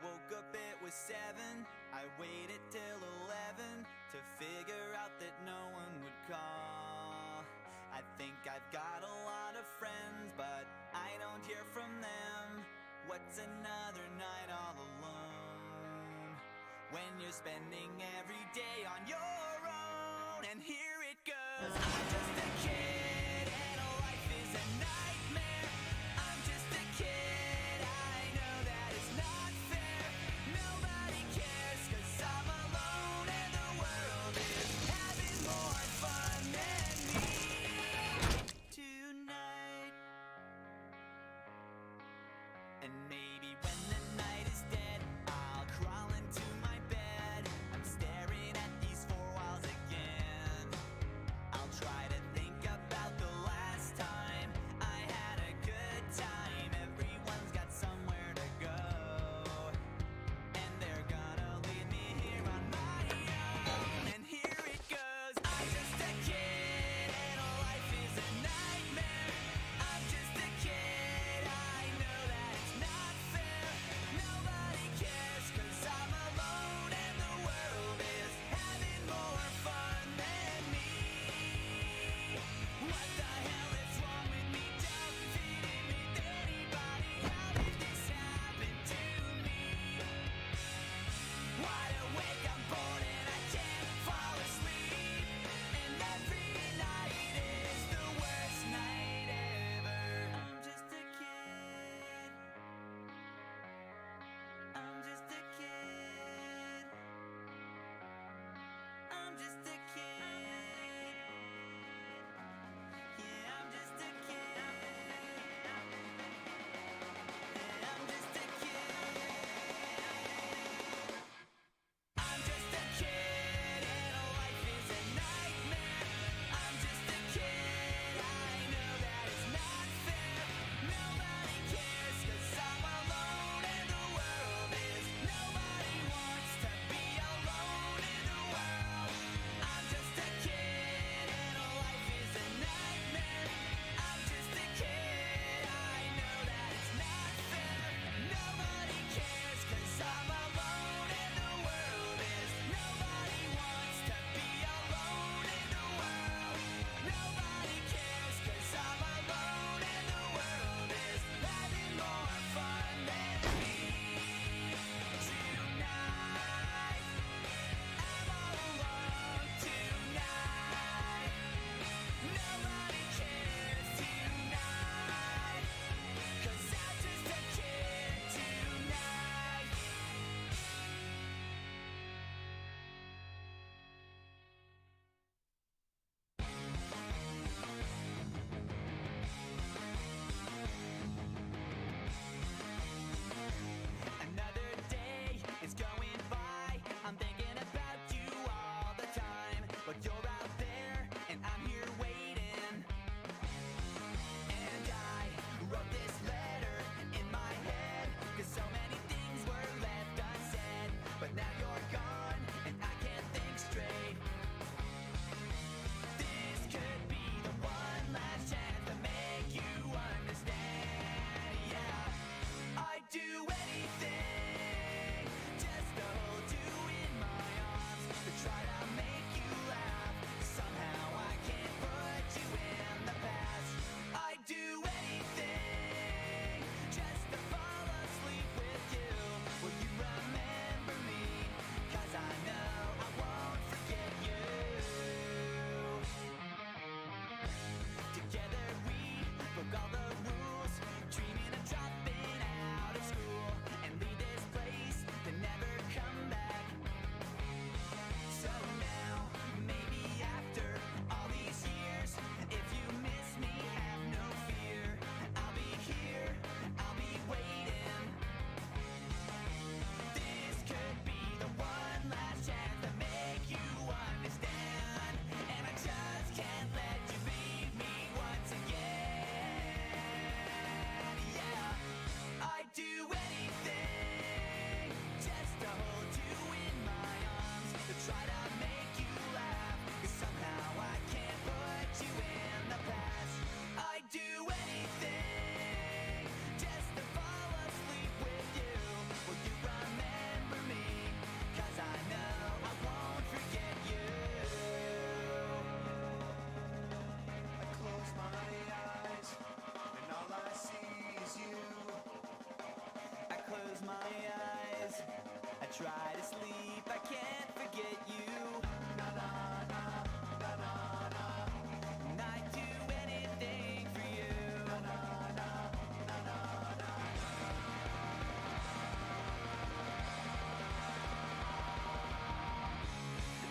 woke up, it was 7. I waited till 11 to figure out that no one would call. I think I've got a lot of friends, but I don't hear from them. What's another night all alone when you're spending every day on your own? And here it goes. I'm just a kid and life is a nightmare. I'm just a kid, I know that it's not fair. Nobody cares 'cause I'm alone and the world is having more fun than me tonight. And maybe when the night is dead, I'll crawl into my bed. I'm staring at these four walls again. I'll try to think about the last time I had a good time. Everyone's got somewhere to go, and they're gonna leave me here on my own. And here it goes. I'm just a kid and life is a nightmare. I'm just a kid, I know that it's not fair. Nobody cares 'cause I'm alone and the world is having more fun than me. What the hell is wrong with me? Don't fit in with anybody. How did this happen to me? Wide awake, I'm bored and I can't fall asleep. And every night is the worst night ever. I'm just a kid. I'm just a kid. I'm just a kid. Yeah, I'm just a kid. Yeah, I'm just a kid. I'm just a kid and life is a nightmare. I'm just a kid, I know that it's not fair. Nobody cares 'cause I'm alone and the world is. Nobody wants to be alone in the world. I'm just try to sleep, I can't forget you. Na na na, na na na. And I'd do anything for you. Na na na, na na na.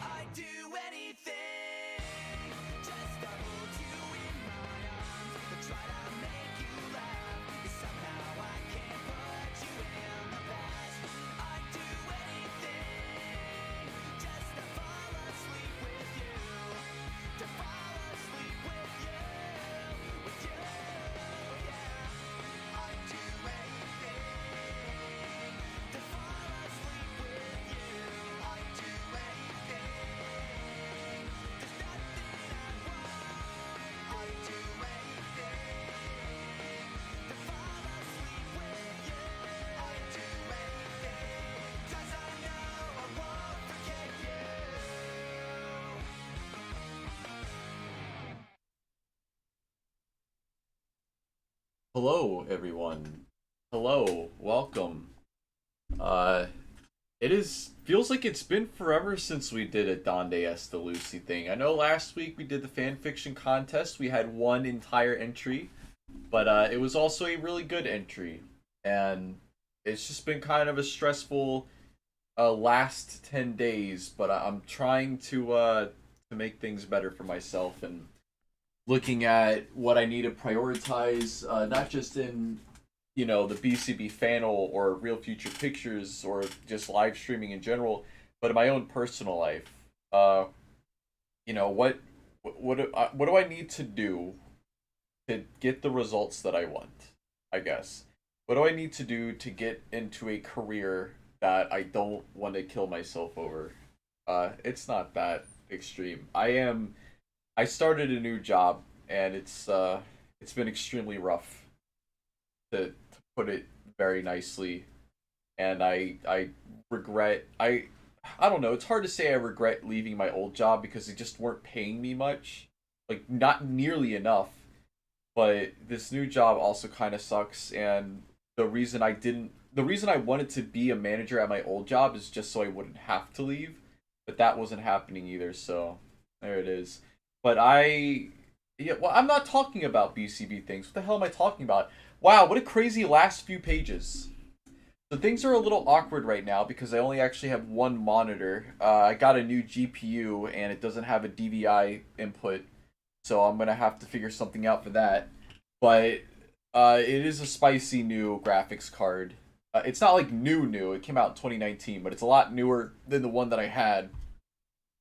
I'd do anything just to hold you in my arms and try to make you laugh. 'Cause somehow I can't put you in the past. I'd do anything just to fall asleep with you. To fall asleep with you, yeah. I'd do anything to fall asleep with you. I'd do anything. There's nothing I want. I'd do anything to fall asleep with you. I'd do anything 'cause I know I won't forget you. Hello, everyone. Hello, welcome. Feels like it's been forever since we did a Donde Esta Lucy thing. I know last week we did the fan fiction contest. We had one entire entry, but it was also a really good entry, and it's just been kind of a stressful last 10 days. But I'm trying to make things better for myself and looking at what I need to prioritize, not just in the BCB Fanel or Real Future Pictures or just live streaming in general, but in my own personal life. What do I need to do to get the results that I want? I guess. What do I need to do to get into a career that I don't want to kill myself over? It's not that extreme. I started a new job, and it's been extremely rough, to put it very nicely. And I regret I don't know, it's hard to say I regret leaving my old job because they just weren't paying me much. Like, not nearly enough. But this new job also kind of sucks, and the reason I wanted to be a manager at my old job is just so I wouldn't have to leave. But that wasn't happening either, so there it is. But I'm not talking about BCB things. What the hell am I talking about? Wow, what a crazy last few pages. So things are a little awkward right now because I only actually have one monitor. I got a new GPU and it doesn't have a DVI input, so I'm gonna have to figure something out for that. But it is a spicy new graphics card. It's not like new. It came out in 2019, but it's a lot newer than the one that I had,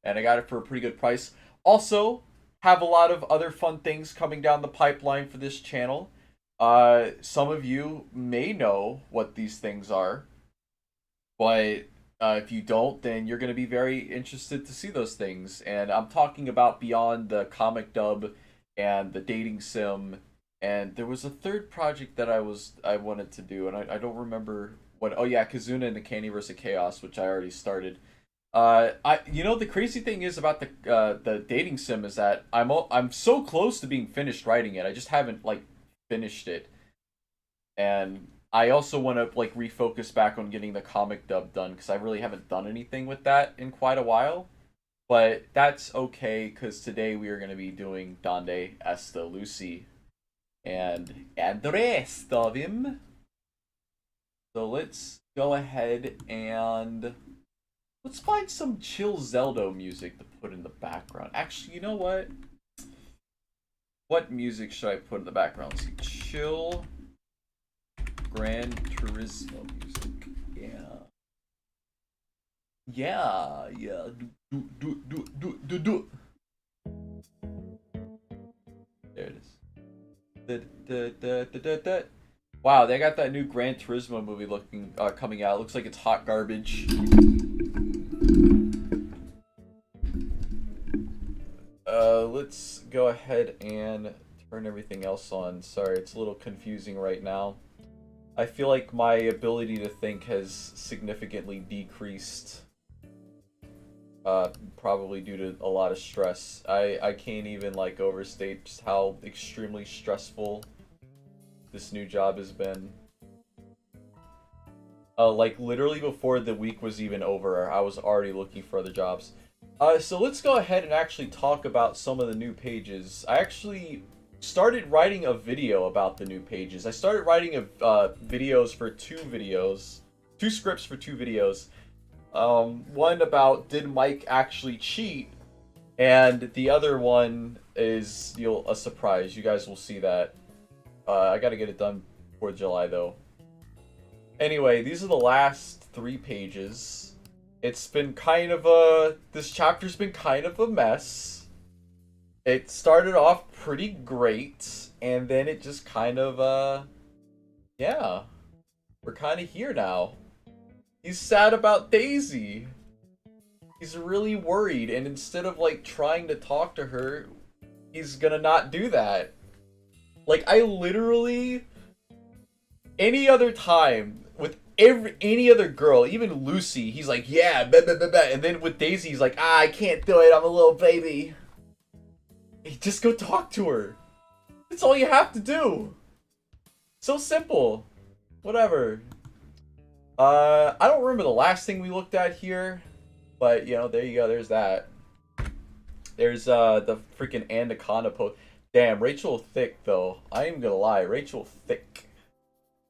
and I got it for a pretty good price. Also, have a lot of other fun things coming down the pipeline for this channel. Some of you may know what these things are, but if you don't, then you're going to be very interested to see those things. And I'm talking about beyond the comic dub and the dating sim, and there was a third project that I wanted to do, and I don't remember what. Oh yeah, Kazuna and the Candyverse of Chaos, which I already started. The crazy thing is about the dating sim is that I'm so close to being finished writing it. I just haven't finished it, and I also want to refocus back on getting the comic dub done because I really haven't done anything with that in quite a while. But that's okay because today we are going to be doing Donde Esta Lucy and the rest of him. So let's go ahead and let's find some chill Zelda music to put in the background. Actually, you know what? What music should I put in the background? Let's see. Chill Gran Turismo music. Yeah. Do. There it is. Wow, they got that new Gran Turismo movie coming out. Looks like it's hot garbage. Let's go ahead and turn everything else on. Sorry, it's a little confusing right now. I feel like my ability to think has significantly decreased. Probably due to a lot of stress. I can't even overstate just how extremely stressful this new job has been. Like literally before the week was even over, I was already looking for other jobs. So let's go ahead and actually talk about some of the new pages. I actually started writing a video about the new pages. I started writing videos for two scripts for two videos. One about did Mike actually cheat, and the other one is a surprise. You guys will see that. I gotta get it done before July though. Anyway, these are the last 3 pages. It's been kind of this chapter's been kind of a mess. It started off pretty great, and then it just kind of, yeah. We're kind of here now. He's sad about Daisy. He's really worried, and instead of, like, trying to talk to her, he's gonna not do that. Like, I literally... Any other time, with any other girl, even Lucy, he's like, yeah, blah, blah, blah, blah. And then with Daisy, he's like, I can't do it, I'm a little baby. Hey, just go talk to her. That's all you have to do. So simple. Whatever. I don't remember the last thing we looked at here, but, you know, there you go, there's that. There's, the freaking Anaconda post. Damn, Rachel thick, though. I ain't gonna lie, Rachel thick.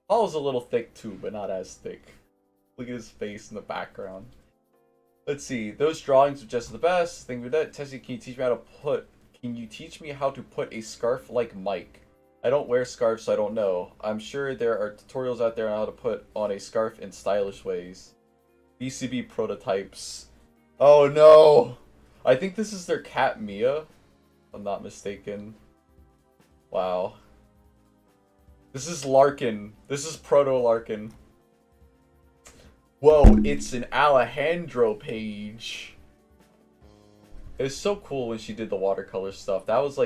Paul's a little thick, too, but not as thick. Look at his face in the background. Let's see, those drawings are just the best. Thing with that, Tessie, can you teach me how to put a scarf like Mike? I don't wear scarves, so I don't know. I'm sure there are tutorials out there on how to put on a scarf in stylish ways. BCB prototypes. Oh no! I think this is their cat Mia, if I'm not mistaken. Wow. This is Larkin. This is Proto Larkin. Whoa, it's an Alejandro page. It's so cool when she did the watercolor stuff. That's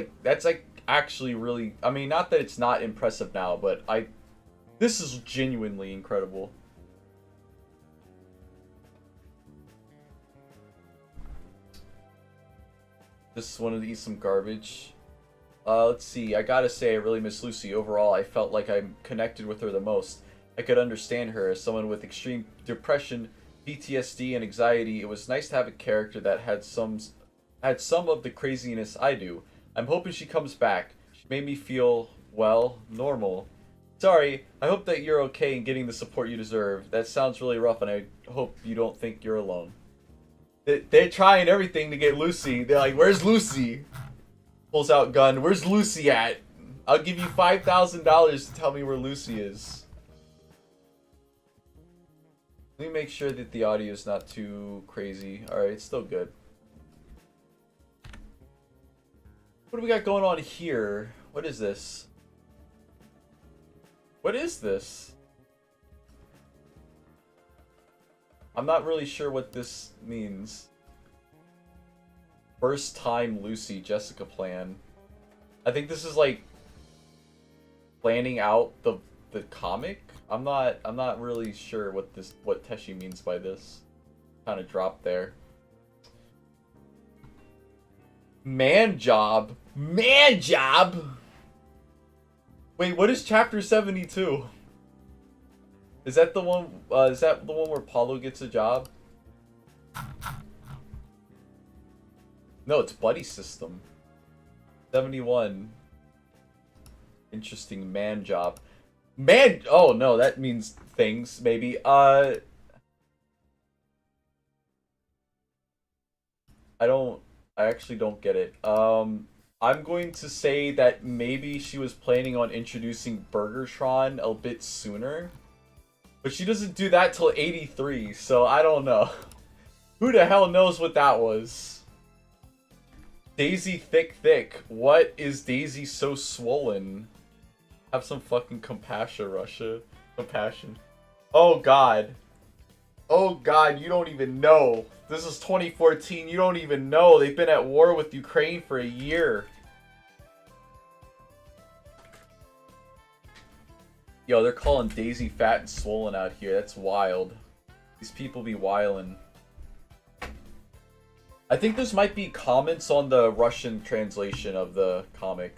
like actually really, I mean, not that it's not impressive now, but this is genuinely incredible. Just wanted to eat some garbage. Let's see, I gotta say, I really miss Lucy. Overall, I felt like I connected with her the most. I could understand her as someone with extreme depression, PTSD, and anxiety. It was nice to have a character that had some of the craziness I do. I'm hoping she comes back. She made me feel, well, normal. Sorry, I hope that you're okay and getting the support you deserve. That sounds really rough, and I hope you don't think you're alone. They're trying everything to get Lucy. They're like, where's Lucy? Pulls out gun. Where's Lucy at? I'll give you $5,000 to tell me where Lucy is. Let me make sure that the audio is not too crazy. Alright, it's still good. What do we got going on here? What is this? What is this? I'm not really sure what this means. First time Lucy Jessica plan. I think this is like planning out the comic. I'm not really sure what Teshi means by this. Kind of dropped there. Man job. Man job. Wait, what is chapter 72? Is that the one where Paulo gets a job? No, it's buddy system. 71. Interesting, man job. Man, oh no, that means things, maybe. I actually don't get it. I'm going to say that maybe she was planning on introducing Burgertron a bit sooner. But she doesn't do that till 83, so I don't know. Who the hell knows what that was? Daisy thick. What is Daisy so swollen? Have some fucking compassion, Russia. Compassion. Oh god. Oh god, you don't even know. This is 2014, you don't even know. They've been at war with Ukraine for a year. Yo, they're calling Daisy fat and swollen out here. That's wild. These people be wildin'. I think this might be comments on the Russian translation of the comic.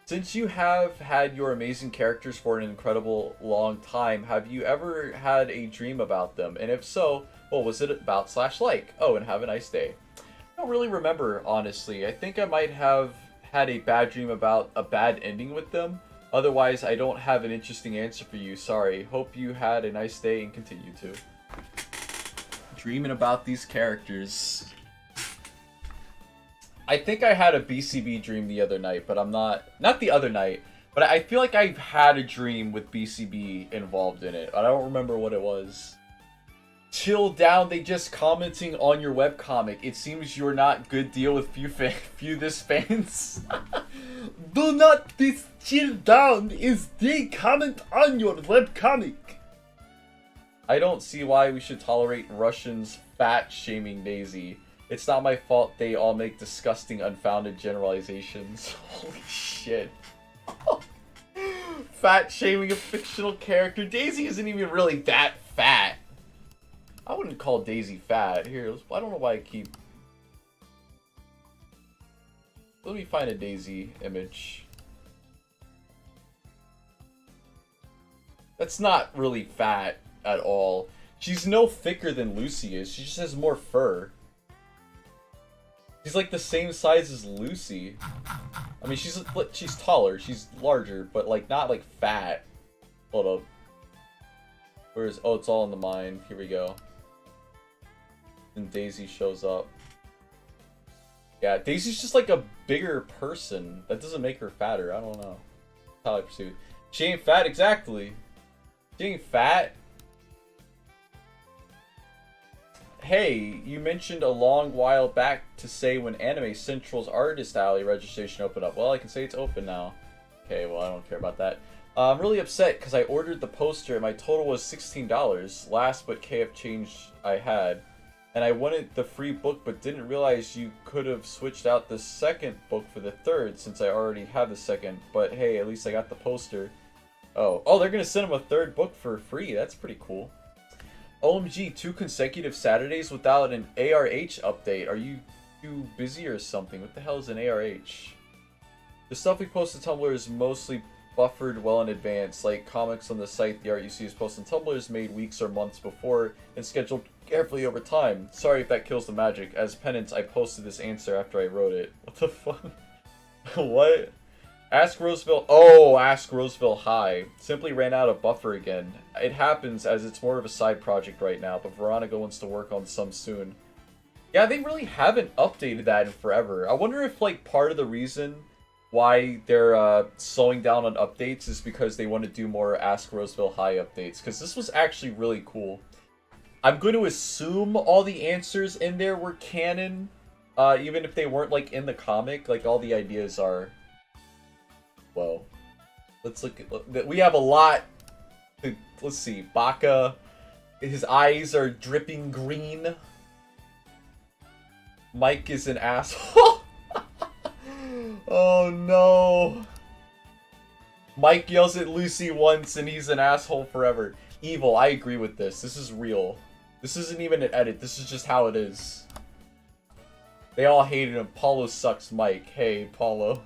Since you have had your amazing characters for an incredible long time, have you ever had a dream about them? And if so, what was it about slash like? Oh, and have a nice day. I don't really remember, honestly. I think I might have had a bad dream about a bad ending with them. Otherwise, I don't have an interesting answer for you. Sorry. Hope you had a nice day and continue to. Dreaming about these characters. I think I had a BCB dream the other night, but I'm not the other night, but I feel like I've had a dream with BCB involved in it. I don't remember what it was. Chill down, they just commenting on your webcomic. It seems you're not good deal with few this fans. Do not this chill down is they comment on your webcomic. I don't see why we should tolerate Russians fat shaming Daisy. It's not my fault they all make disgusting, unfounded generalizations. Holy shit. Fat shaming a fictional character. Daisy isn't even really that fat. I wouldn't call Daisy fat. Here, I don't know why I keep... Let me find a Daisy image. That's not really fat at all. She's no thicker than Lucy is. She just has more fur. She's like the same size as Lucy. I mean, she's taller, she's larger, but like not like fat. Hold up. Where's, oh, it's all in the mind. Here we go. And Daisy shows up. Yeah, Daisy's just like a bigger person. That doesn't make her fatter. I don't know. That's how I pursue it. She ain't fat, exactly. She ain't fat. Hey, you mentioned a long while back to say when Anime Central's Artist Alley registration opened up. Well, I can say it's open now. Okay, well, I don't care about that. I'm really upset because I ordered the poster and my total was $16. Last but KF change I had. And I wanted the free book but didn't realize you could have switched out the second book for the third since I already had the second. But hey, at least I got the poster. Oh, they're going to send him a third book for free. That's pretty cool. OMG, 2 consecutive Saturdays without an ARH update. Are you too busy or something? What the hell is an ARH? The stuff we post to Tumblr is mostly buffered well in advance. Like comics on the site, the art you see is posted on Tumblr is made weeks or months before and scheduled carefully over time. Sorry if that kills the magic. As penance, I posted this answer after I wrote it. What the fuck? What? Ask Roseville. Oh, Ask Roseville High. Simply ran out of buffer again. It happens as it's more of a side project right now, but Veronica wants to work on some soon. Yeah, they really haven't updated that in forever. I wonder if, like, part of the reason why they're slowing down on updates is because they want to do more Ask Roseville High updates, because this was actually really cool. I'm going to assume all the answers in there were canon, even if they weren't, like, in the comic. Like, all the ideas are... Well, let's look at... We have a lot... Let's see. Baka. His eyes are dripping green. Mike is an asshole. Oh no. Mike yells at Lucy once and he's an asshole forever. Evil, I agree with this. This is real. This isn't even an edit. This is just how it is. They all hated him. Paulo sucks Mike. Hey, Paulo.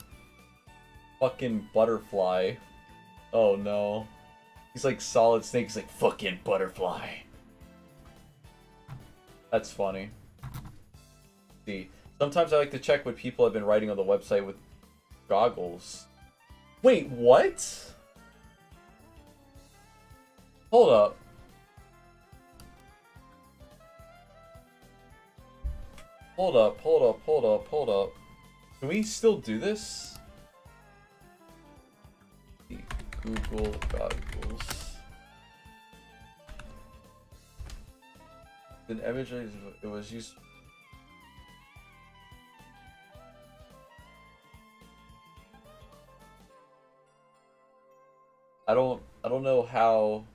Fucking Butterfly. Oh no. He's like Solid Snake. He's like, fucking Butterfly. That's funny. See, sometimes I like to check what people have been writing on the website with goggles. Wait, what? Hold up. Hold up. Can we still do this? Google goggles. An image it was used. I don't know how.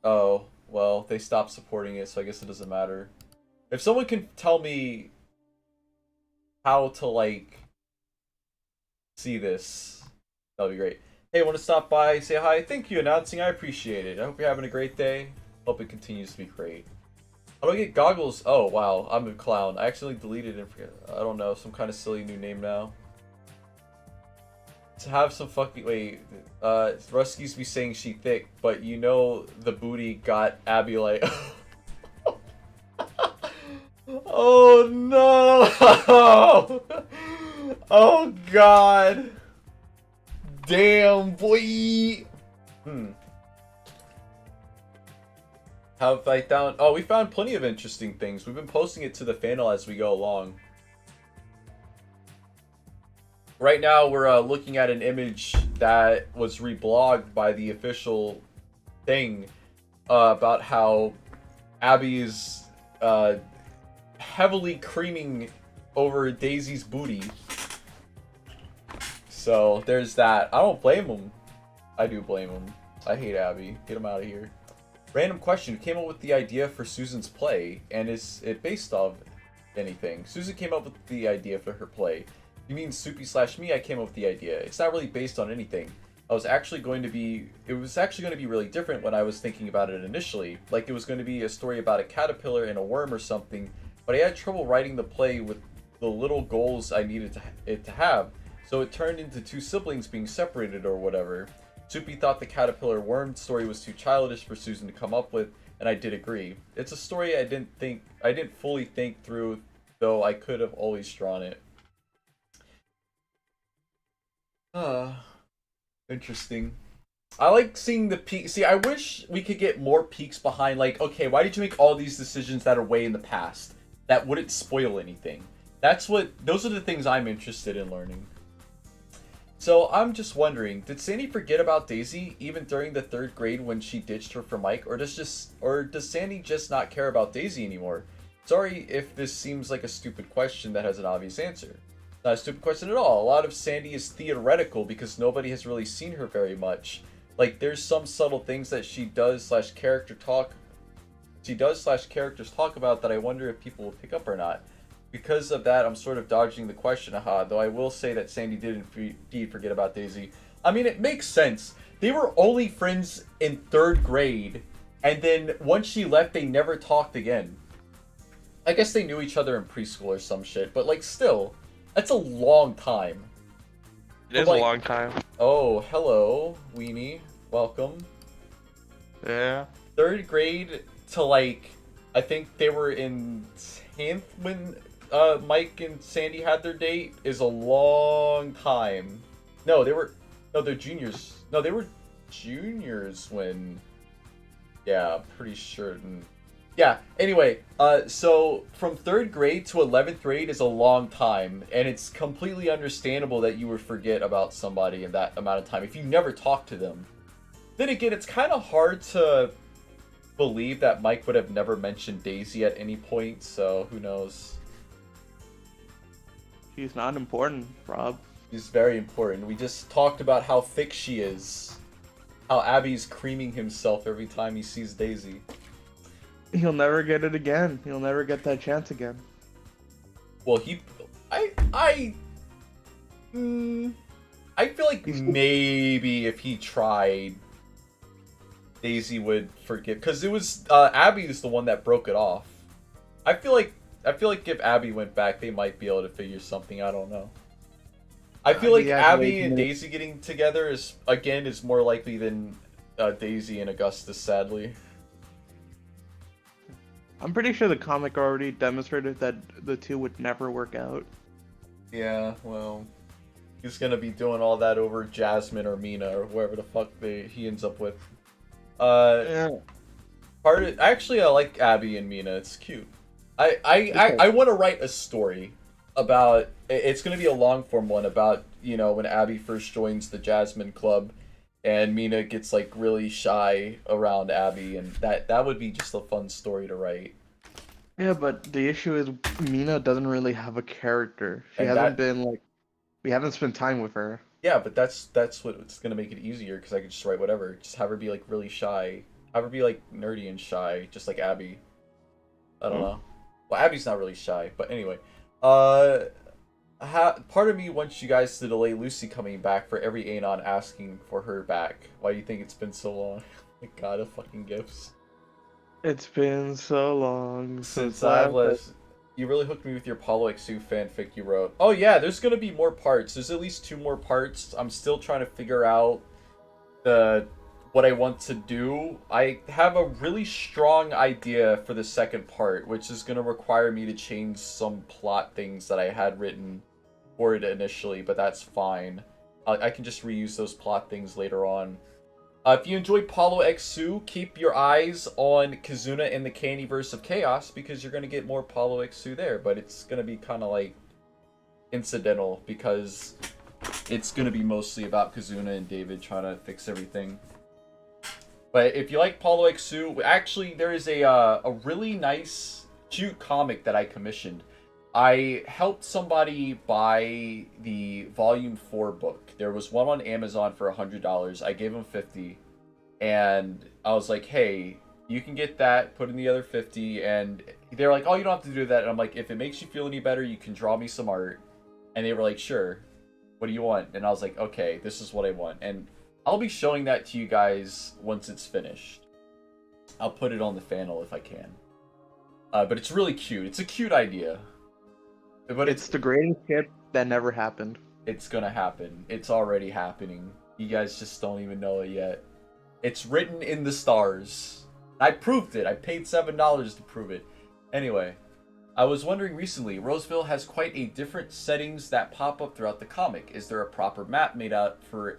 Oh, well, they stopped supporting it, so I guess it doesn't matter. If someone can tell me how to, like, see this, that'll be great. Hey, want to stop by, say hi, thank you, announcing, I appreciate it. I hope you're having a great day. Hope it continues to be great. How do I get goggles? Oh, wow. I'm a clown. I accidentally deleted it. I don't know. Some kind of silly new name now. To have some fucking... Wait. Rusky's be saying she thick, but you know the booty got Abby like... Oh, no! Oh, God. Damn, boy. Have I found... Oh, we found plenty of interesting things. We've been posting it to the channel as we go along. Right now, we're looking at an image that was reblogged by the official thing about how Abby is heavily creaming over Daisy's booty. So, there's that. I don't blame him. I do blame him. I hate Abby. Get him out of here. Random question. Who came up with the idea for Susan's play? And is it based off anything? Susan came up with the idea for her play. You mean Soupy/me? I came up with the idea. It's not really based on anything. It was actually going to be really different when I was thinking about it initially. Like it was going to be a story about a caterpillar and a worm or something, but I had trouble writing the play with the little goals I needed it to have, so it turned into two siblings being separated or whatever. Soupy thought the caterpillar worm story was too childish for Susan to come up with, and I did agree. It's a story I didn't fully think through, though I could have always drawn it. Interesting. I like seeing the peak. See, I wish we could get more peeks behind, like, okay, why did you make all these decisions that are way in the past that wouldn't spoil anything? Those are the things I'm interested in learning. So I'm just wondering, did Sandy forget about Daisy even during the 3rd grade when she ditched her for Mike, or does Sandy just not care about Daisy anymore? Sorry if this seems like a stupid question that has an obvious answer. Not a stupid question at all. A lot of Sandy is theoretical because nobody has really seen her very much. Like, there's some subtle things that she does / characters talk about that I wonder if people will pick up or not. Because of that, I'm sort of dodging the question, though I will say that Sandy did indeed forget about Daisy. I mean, it makes sense. They were only friends in 3rd grade, and then once she left, they never talked again. I guess they knew each other in preschool or some shit, but, like, still, that's a long time. It is a long time. Oh, hello, Weenie. Welcome. Yeah. 3rd grade to, like, I think they were in 10th when Mike and Sandy had their date is a long time. No, they're juniors. No, they were juniors when, yeah, I'm pretty sure. Yeah, anyway, so from 3rd grade to 11th grade is a long time, and it's completely understandable that you would forget about somebody in that amount of time if you never talk to them. Then again, it's kind of hard to believe that Mike would have never mentioned Daisy at any point, so who knows. She's not important, Rob. She's very important. We just talked about how thick she is. How Abby's creaming himself every time he sees Daisy. He'll never get it again. He'll never get that chance again. Well, I feel like maybe if he tried, Daisy would forgive, because it was Abby is the one that broke it off. I feel like if Abby went back, they might be able to figure something. I don't know. I feel like Abby and Daisy getting together is more likely than Daisy and Augustus, sadly. I'm pretty sure the comic already demonstrated that the two would never work out. Yeah, well, he's gonna be doing all that over Jasmine or Mina or whoever the fuck he ends up with. Yeah. Actually, I like Abby and Mina. It's cute. I want to write a story about. It's gonna be a long form one about, you know, when Abby first joins the Jasmine Club, and Mina gets like really shy around Abby, and that would be just a fun story to write. Yeah, but the issue is Mina doesn't really have a character. She And hasn't been like, we haven't spent time with her. Yeah, but that's what's gonna make it easier, because I could just write whatever. Just have her be like really shy. Have her be like nerdy and shy, just like Abby. I don't know. Well, Abby's not really shy, but anyway. Part of me wants you guys to delay Lucy coming back for every Anon asking for her back. Why do you think it's been so long? My god, of fucking gifts. It's been so long Since since I've last. left. You really hooked me with your Paulo Xu fanfic you wrote. Oh yeah, there's gonna be more parts. There's at least 2 more parts. I'm still trying to figure out the what I want to do. I have a really strong idea for the second part, which is gonna require me to change some plot things that I had written for it initially, but that's fine. I can just reuse those plot things later on. If you enjoyed Paulo Xu, keep your eyes on Kazuna in the Candyverse of Chaos because you're going to get more Paulo Xu there, but it's going to be kind of like incidental because it's going to be mostly about Kazuna and David trying to fix everything. But if you like Paulo Xu, actually there is a really nice, cute comic that I commissioned. I helped somebody buy the Volume 4 book. There was one on Amazon for $100. I gave him 50, and I was like, "Hey, you can get that. Put in the other 50." And they're like, "Oh, you don't have to do that." And I'm like, "If it makes you feel any better, you can draw me some art." And they were like, "Sure. What do you want?" And I was like, "Okay, this is what I want." And I'll be showing that to you guys once it's finished. I'll put it on the channel if I can. But it's really cute. It's a cute idea. But It's the greatest shit that never happened. it's gonna happen. It's already happening. You guys just don't even know it yet. It's written in the stars. I proved it. I paid $7 to prove it. Anyway, I was wondering recently, Roseville has quite a different settings that pop up throughout the comic. Is there a proper map made out for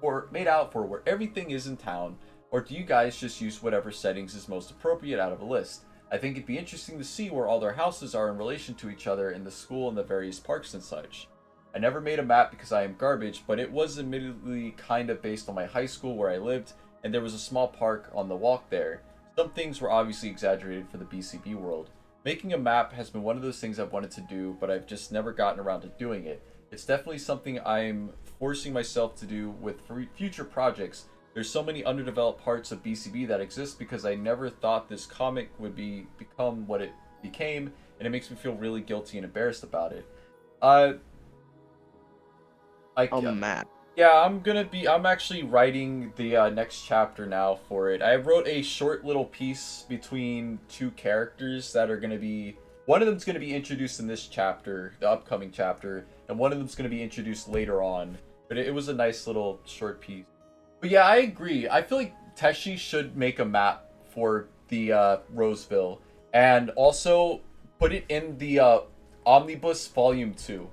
where everything is in town, or do you guys just use whatever settings is most appropriate out of a list? I think it'd be interesting to see where all their houses are in relation to each other in the school and the various parks and such. I never made a map because I am garbage, but it was admittedly kind of based on my high school where I lived, and there was a small park on the walk there. Some things were obviously exaggerated for the BCB world. Making a map has been one of those things I've wanted to do, but I've just never gotten around to doing it. It's definitely something I'm forcing myself to do with future projects. There's so many underdeveloped parts of BCB that exist because I never thought this comic would become what it became, and it makes me feel really guilty and embarrassed about it. Uh, I A map. Yeah, I'm actually writing the next chapter now for it. I wrote a short little piece between 2 characters that are gonna be. One of them's gonna be introduced in this chapter, the upcoming chapter, and one of them's gonna be introduced later on. But it was a nice little short piece. But yeah, I agree. I feel like Teshi should make a map for the Roseville, and also put it in the Omnibus Volume 2.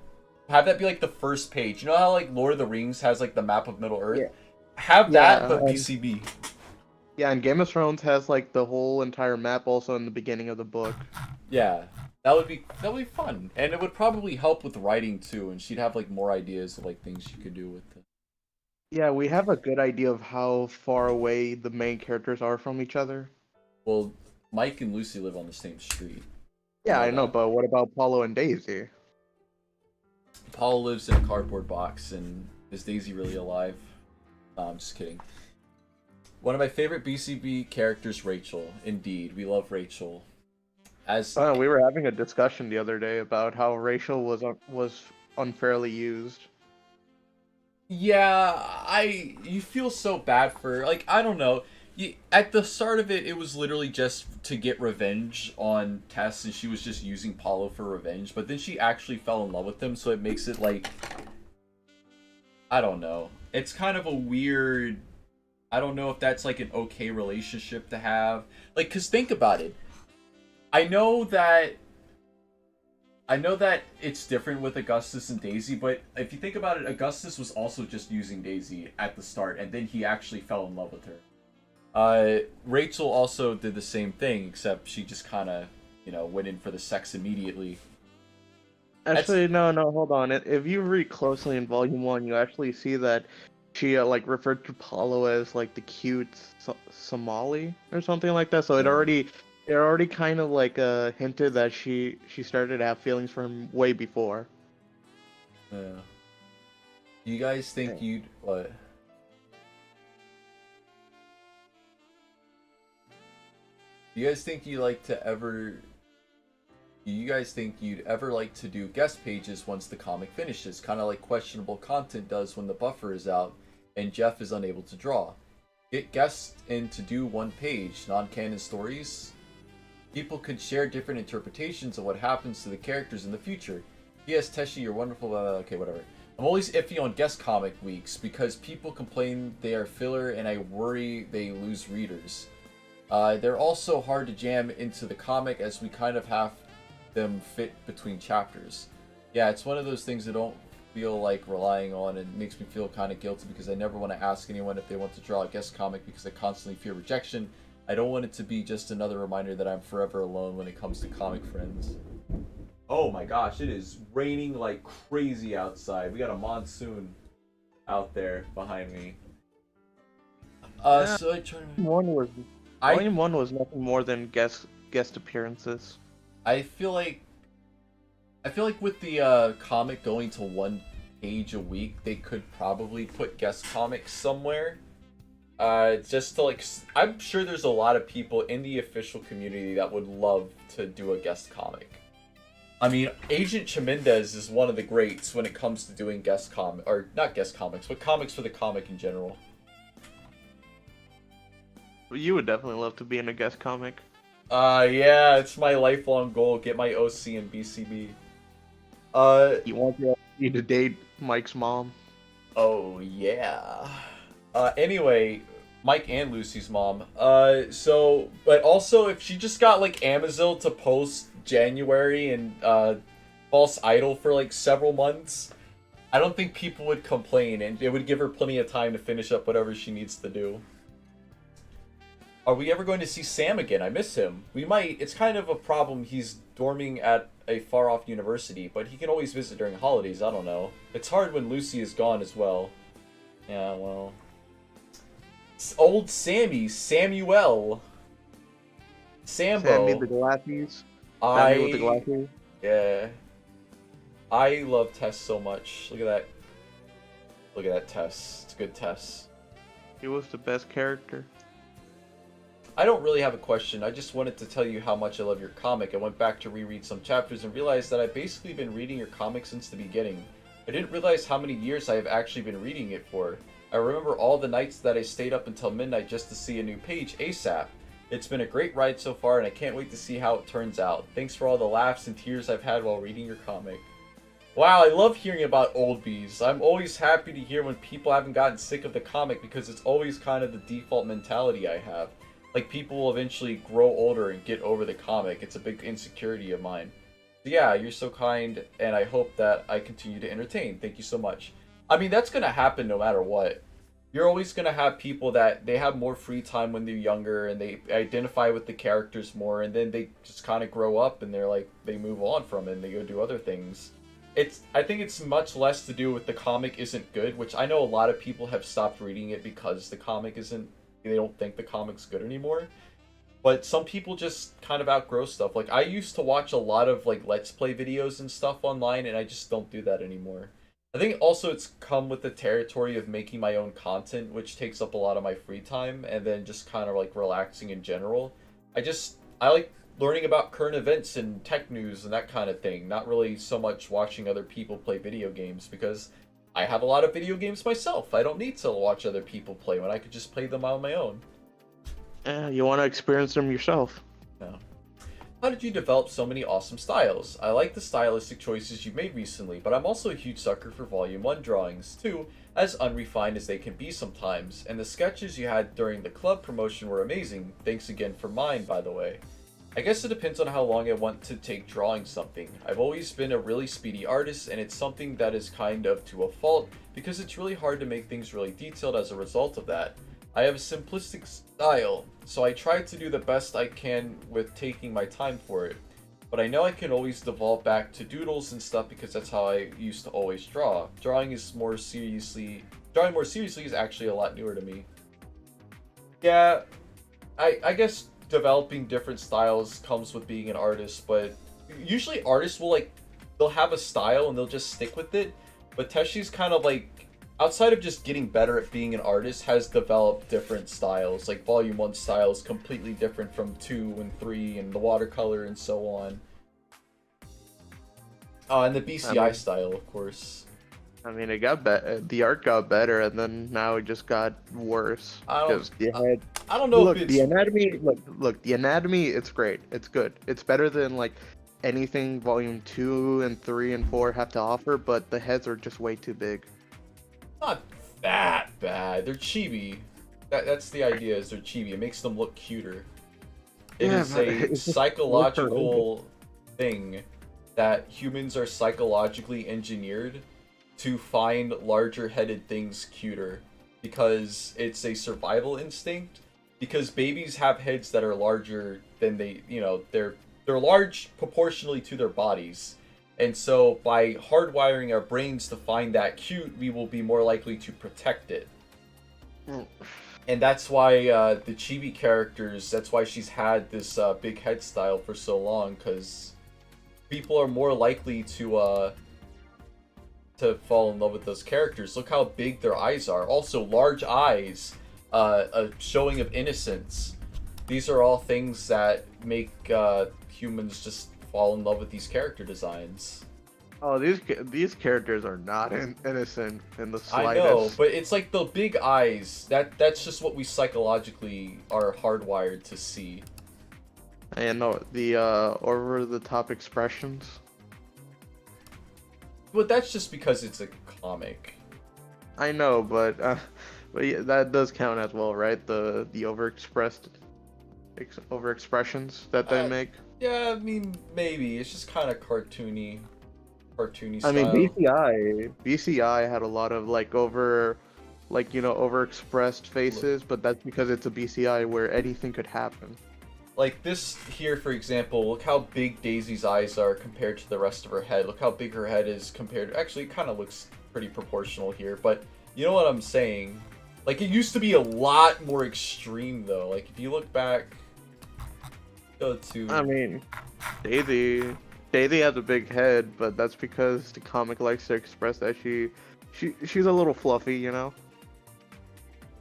Have that be like the first page. You know how like Lord of the Rings has like the map of Middle Earth? Yeah. Have that, Yeah, but BCB. yeah, and Game of Thrones has like the whole entire map also in the beginning of the book. Yeah, that would be fun, and it would probably help with writing too. And she'd have like more ideas of like things she could do with it. Yeah, we have a good idea of how far away the main characters are from each other. Well, Mike and Lucy live on the same street. Yeah, I know, That. but what about Paulo and Daisy? Paul lives in a cardboard box, and is Daisy really alive? No, I'm just kidding. One of my favorite BCB characters, Rachel. Indeed, we love Rachel. As We were having a discussion the other day about how Rachel was unfairly used. Yeah, you feel so bad for her. Like, I don't know. At the start of it, it was literally just to get revenge on Tess, and she was just using Paulo for revenge. But then she actually fell in love with him, so it makes it like, I don't know. It's kind of a weird. I don't know if that's like an okay relationship to have. Like, cause think about it. I know that it's different with Augustus and Daisy, but if you think about it, Augustus was also just using Daisy at the start, and then he actually fell in love with her. Rachel also did the same thing, except she just kind of, went in for the sex immediately. Actually, no, hold on. If you read closely in Volume 1, you actually see that she like referred to Paulo as like the cute Somali or something like that. So it already kind of like hinted that she started to have feelings for him way before. Yeah. Do you guys think Yeah. you'd what? Do you guys think you like to ever? Do you guys think you'd ever like to do guest pages once the comic finishes, kind of like questionable content does when the buffer is out and Jeff is unable to draw? Get guests in to do one page, non-canon stories. People could share different interpretations of what happens to the characters in the future. Yes, Teshi, you're wonderful. Okay, whatever. I'm always iffy on guest comic weeks because people complain they are filler and I worry they lose readers. They're also hard to jam into the comic as we kind of have them fit between chapters. Yeah, it's one of those things I don't feel like relying on, and it makes me feel kind of guilty because I never want to ask anyone if they want to draw a guest comic because I constantly fear rejection. I don't want it to be just another reminder that I'm forever alone when it comes to comic friends. Oh my gosh, it is raining like crazy outside. We got a monsoon out there behind me. Yeah, So I try to... Volume 1 was nothing more than guest appearances. I feel like with the comic going to one page a week, they could probably put guest comics somewhere. Just to like, I'm sure there's a lot of people in the official community that would love to do a guest comic. I mean, Agent Chimendez is one of the greats when it comes to doing guest comic, or not guest comics, but comics for the comic in general. You would definitely love to be in a guest comic. Yeah, it's my lifelong goal, get my OC and BCB. You want you to date Mike's mom? Oh, yeah. Anyway, Mike and Lucy's mom. But also, if she just got, like, Amazil to post January and, False Idol for, like, several months, I don't think people would complain, and it would give her plenty of time to finish up whatever she needs to do. Are we ever going to see Sam again? I miss him. We might. It's kind of a problem. He's dorming at a far-off university, but he can always visit during holidays. I don't know. It's hard when Lucy is gone as well. Yeah, well... Old Sammy. Samuel. Sambo. Sammy the glasses. Sammy with the glasses. Yeah. I love Tess so much. Look at that. Look at that Tess. It's a good Tess. He was the best character. I don't really have a question. I just wanted to tell you how much I love your comic. I went back to reread some chapters and realized that I've basically been reading your comic since the beginning. I didn't realize how many years I have actually been reading it for. I remember all the nights that I stayed up until midnight just to see a new page ASAP. It's been a great ride so far and I can't wait to see how it turns out. Thanks for all the laughs and tears I've had while reading your comic. Wow, I love hearing about old bees. I'm always happy to hear when people haven't gotten sick of the comic because it's always kind of the default mentality I have. Like, people will eventually grow older and get over the comic. It's a big insecurity of mine. So yeah, you're so kind, and I hope that I continue to entertain. Thank you so much. I mean, that's gonna happen no matter what. You're always gonna have people that they have more free time when they're younger, and they identify with the characters more, and then they just kind of grow up, and they're like, they move on from it, and they go do other things. I think it's much less to do with the comic isn't good, which I know a lot of people have stopped reading it because the comic isn't, they don't think the comic's good anymore. But some people just kind of outgrow stuff. Like, I used to watch a lot of, like, Let's Play videos and stuff online, and I just don't do that anymore. I think also it's come with the territory of making my own content, which takes up a lot of my free time, and then just kind of, like, relaxing in general. I like learning about current events and tech news and that kind of thing, not really so much watching other people play video games, because I have a lot of video games myself. I don't need to watch other people play when I could just play them on my own. Yeah, you want to experience them yourself. No. How did you develop so many awesome styles? I like the stylistic choices you've made recently, but I'm also a huge sucker for Volume 1 drawings, too, as unrefined as they can be sometimes, and the sketches you had during the club promotion were amazing. Thanks again for mine, by the way. I guess it depends on how long I want to take drawing something. I've always been a really speedy artist, and it's something that is kind of to a fault, because it's really hard to make things really detailed as a result of that. I have a simplistic style, so I try to do the best I can with taking my time for it. But I know I can always devolve back to doodles and stuff because that's how I used to always draw. Drawing more seriously is actually a lot newer to me. Yeah, I guess developing different styles comes with being an artist, but usually artists will, like, they'll have a style and they'll just stick with it. But Teshi's kind of like, outside of just getting better at being an artist, has developed different styles. Like, Volume 1 style is completely different from 2 and 3 and the watercolor and so on. And the BCI style, of course. I mean, it got better. The art got better, and then now it just got worse. I don't Because the head. I don't know if Look, it's the anatomy. Look. The anatomy. It's great. It's good. It's better than like anything Volume 2 and 3 and 4 have to offer. But the heads are just way too big. not that bad. They're chibi. That's the idea. Is they're chibi. It makes them look cuter. It Yeah, is but a it's just psychological thing that humans are psychologically engineered to find larger headed things cuter because it's a survival instinct. Because babies have heads that are larger than they're large proportionally to their bodies. And so by hardwiring our brains to find that cute, we will be more likely to protect it. Mm. And that's why the chibi characters, that's why she's had this big head style for so long, because people are more likely to fall in love with those characters. Look how big their eyes are. Also, large eyes, a showing of innocence. These are all things that make humans just fall in love with these character designs. Oh, these characters are not innocent in the I slightest. know, but it's like the big eyes. That's just what we psychologically are hardwired to see. And no, the over-the-top expressions. But that's just because it's a comic. I know, but yeah, that does count as well, right? The overexpressions that they make. Yeah, I mean, maybe. It's just kind of cartoony I mean, style. BCI had a lot of overexpressed faces, but that's because it's a BCI where anything could happen. Like this here, for example, look how big Daisy's eyes are compared to the rest of her head. Look how big her head is compared. Actually, it kind of looks pretty proportional here, but you know what I'm saying? Like, it used to be a lot more extreme, though. Like, if you look back, go to... I mean, Daisy has a big head, but that's because the comic likes to express that she's a little fluffy, you know?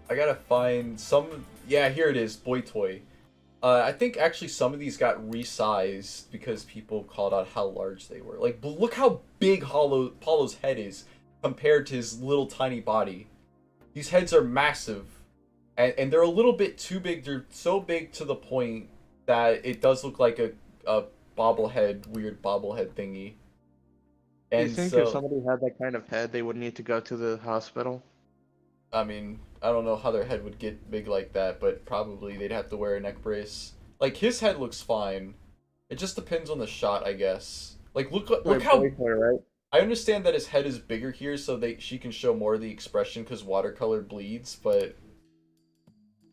I gotta find some... Yeah, here it is, Boy Toy. I think actually some of these got resized because people called out how large they were. Like, look how big Paulo's head is compared to his little tiny body. These heads are massive. And they're a little bit too big. They're so big to the point that it does look like a weird bobblehead thingy. Do you And think so, if somebody had that kind of head, they would need to go to the hospital? I mean, I don't know how their head would get big like that, but probably they'd have to wear a neck brace. Like, his head looks fine. It just depends on the shot, I guess. Like, look how... Boy toy, right? I understand that his head is bigger here so she can show more of the expression because watercolor bleeds, but... Let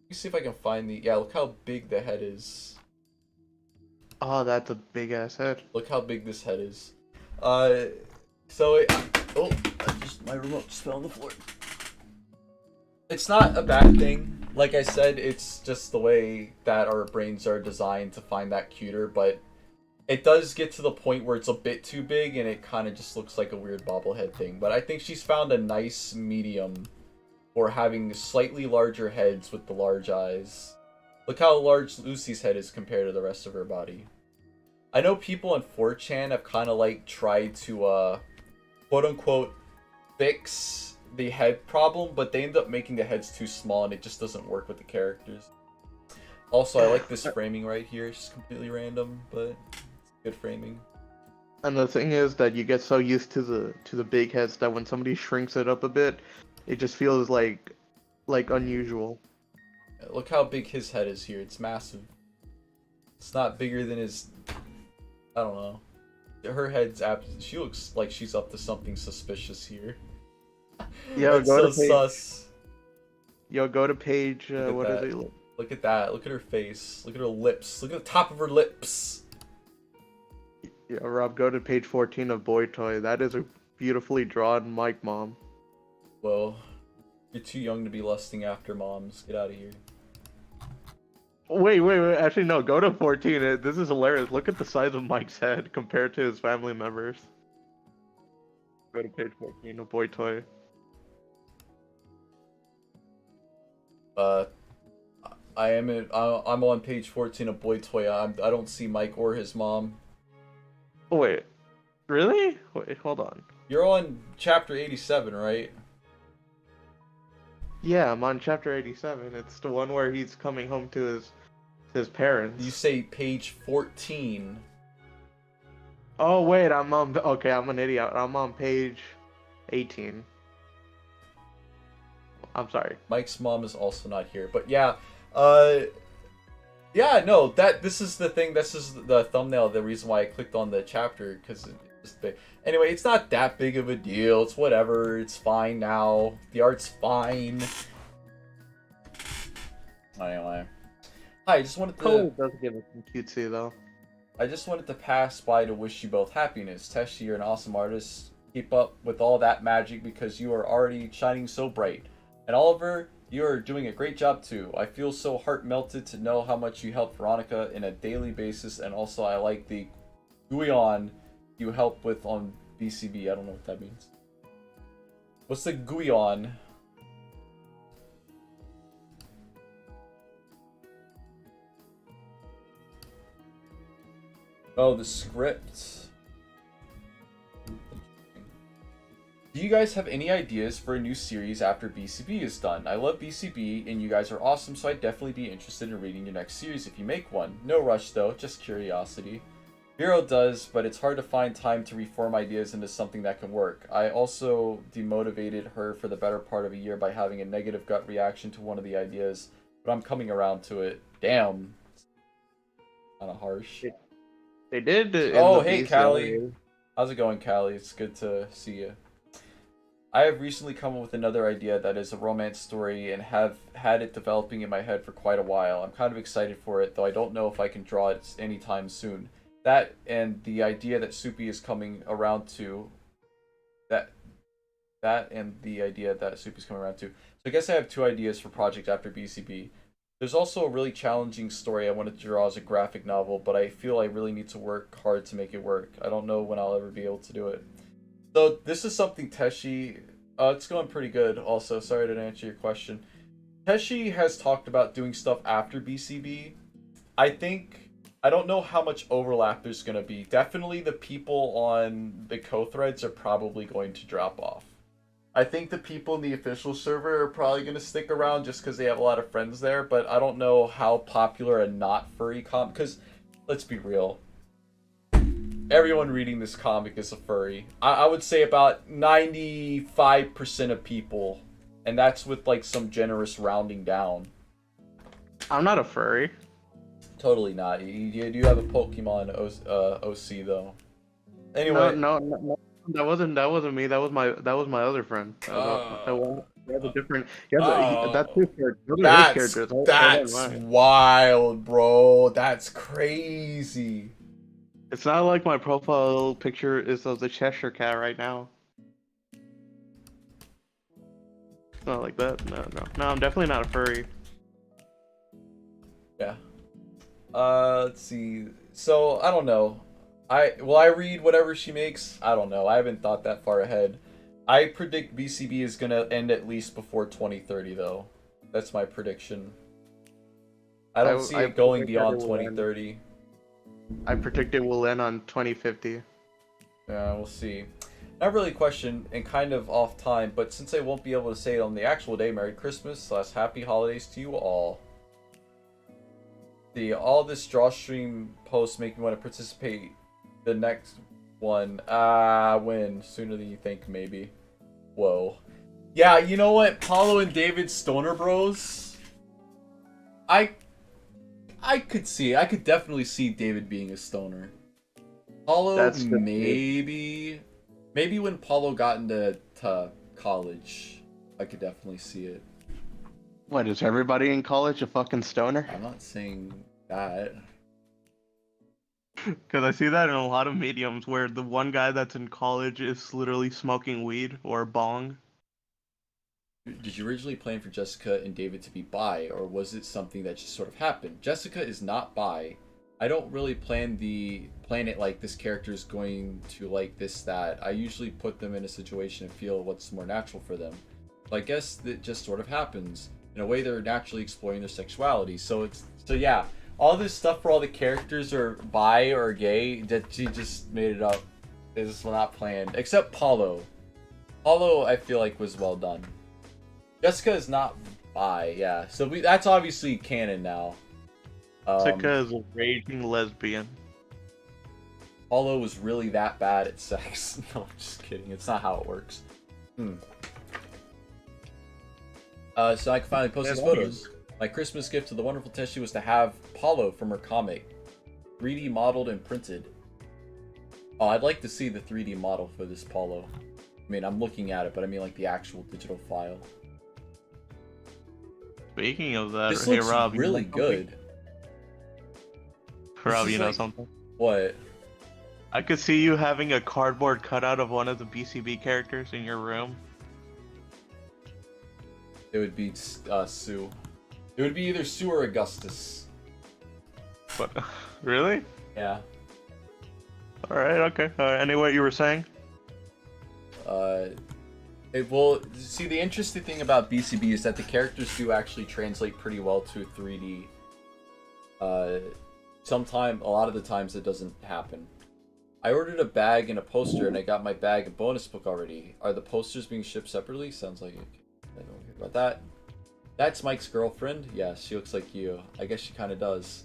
me see if I can find the... Yeah, look how big the head is. Oh, that's a big ass head. Look how big this head is. So it... Oh, my remote just fell on the floor. It's not a bad thing. Like I said, it's just the way that our brains are designed to find that cuter, but it does get to the point where it's a bit too big and it kind of just looks like a weird bobblehead thing. But I think she's found a nice medium for having slightly larger heads with the large eyes. Look how large Lucy's head is compared to the rest of her body. I know people on 4chan have kind of like tried to quote unquote fix the head problem, but they end up making the heads too small and it just doesn't work with the characters. Also, I like this framing right here. It's just completely random, but it's good framing. And the thing is that you get so used to the big heads that when somebody shrinks it up a bit, it just feels like unusual. Look how big his head is here. It's massive. It's not bigger than his... I don't know. Her head's she looks like she's up to something suspicious here. Yo, That's so sus. Yo, go to page. What that. is it? Look at that. Look at her face. Look at her lips. Look at the top of her lips. Yeah, Rob, go to page 14 of Boy Toy. That is a beautifully drawn Mike mom. Well, you're too young to be lusting after moms. Get out of here. Wait. Actually, no. Go to 14. This is hilarious. Look at the size of Mike's head compared to his family members. Go to page 14 of Boy Toy. I'm on page 14 of Boy Toy. I don't see Mike or his mom. Oh, wait. Really? Wait, hold on. You're on chapter 87, right? Yeah, I'm on chapter 87. It's the one where he's coming home to his parents. You say page 14. Oh wait, okay, I'm an idiot. I'm on page 18. I'm sorry. Mike's mom is also not here, but yeah, yeah, no, this is the thing. This is the thumbnail. The reason why I clicked on the chapter because it's big. Anyway, it's not that big of a deal. It's whatever. It's fine now. The art's fine. Anyway, hi. I just wanted to. Cole does give us some cutesy though. I just wanted to pass by to wish you both happiness. Teshi, you're an awesome artist. Keep up with all that magic because you are already shining so bright. And Oliver, you are doing a great job too. I feel so heart melted to know how much you help Veronica in a daily basis, and also I like the Guion you help with on BCB. I don't know what that means. What's the Guion? Oh, the script. Do you guys have any ideas for a new series after BCB is done? I love BCB and you guys are awesome, so I'd definitely be interested in reading your next series if you make one. No rush though, just curiosity. Vero does, but it's hard to find time to reform ideas into something that can work. I also demotivated her for the better part of a year by having a negative gut reaction to one of the ideas, but I'm coming around to it. Damn. Kinda harsh. They did. Oh, hey, Callie. How's it going, Callie? It's good to see you. I have recently come up with another idea that is a romance story and have had it developing in my head for quite a while. I'm kind of excited for it, though I don't know if I can draw it anytime soon. That and the idea that Soupy is coming around to. That and the idea that Soupy's coming around to. So I guess I have two ideas for project after BCB. There's also a really challenging story I wanted to draw as a graphic novel, but I feel I really need to work hard to make it work. I don't know when I'll ever be able to do it. So this is something Teshi, it's going pretty good also, sorry I didn't answer your question. Teshi has talked about doing stuff after BCB. I don't know how much overlap there's going to be. Definitely the people on the co-threads are probably going to drop off. I think the people in the official server are probably going to stick around just because they have a lot of friends there, but I don't know how popular a not furry comic, because let's be real. Everyone reading this comic is a furry. I would say about 95% of people, and that's with like some generous rounding down. I'm not a furry. Totally not. You do have a Pokemon OC though. Anyway. No. That wasn't me. That was my other friend. That's a different. That's his character. That's wild, bro. That's crazy. It's not like my profile picture is of the Cheshire Cat right now. It's not like that. No. I'm definitely not a furry. Yeah. Let's see. So I don't know. Will I read whatever she makes? I don't know. I haven't thought that far ahead. I predict BCB is gonna end at least before 2030 though. That's my prediction. I don't see it going beyond 2030. I predict it will end on 2050. Yeah, we'll see. Not really a question and kind of off time, but since I won't be able to say it on the actual day, Merry Christmas / Happy Holidays to you all. All this drawstream posts make me want to participate. The next one, when? Sooner than you think, maybe. Whoa. Yeah, you know what? Paulo and David Stoner Bros. I could see. I could definitely see David being a stoner. Paulo, maybe when Paulo got into college, I could definitely see it. What, is everybody in college a fucking stoner? I'm not saying that. Because I see that in a lot of mediums where the one guy that's in college is literally smoking weed or bong. Did you originally plan for Jessica and David to be bi, or was it something that just sort of happened? Jessica is not bi. I don't really plan it like this character is going to like this, that. I usually put them in a situation and feel what's more natural for them. So I guess it just sort of happens. In a way, they're naturally exploring their sexuality. So yeah. All this stuff where all the characters are bi or gay, that she just made it up. is not planned, except Paulo. Paulo, I feel like was well done. Jessica is not bi, yeah. So that's obviously canon now. Jessica is a raging lesbian. Paulo was really that bad at sex. No, I'm just kidding. It's not how it works. So I can finally post these photos. My Christmas gift to the wonderful Teshi was to have Paulo from her comic 3D modeled and printed. Oh, I'd like to see the 3D model for this Paulo. I mean, I'm looking at it, but I mean like the actual digital file. Speaking of that, This hey looks Rob, really good. Rob, you know like, something? What? I could see you having a cardboard cutout of one of the BCB characters in your room. It would be Sue. It would be either Sue or Augustus. What? Really? Yeah. Alright, okay. Anyway, you were saying? Well, see, the interesting thing about BCB is that the characters do actually translate pretty well to 3D. A lot of the times it doesn't happen. I ordered a bag and a poster, and I got my bag and bonus book already. Are the posters being shipped separately? Sounds like it. I don't hear about that. That's Mike's girlfriend? Yeah, she looks like you. I guess she kind of does.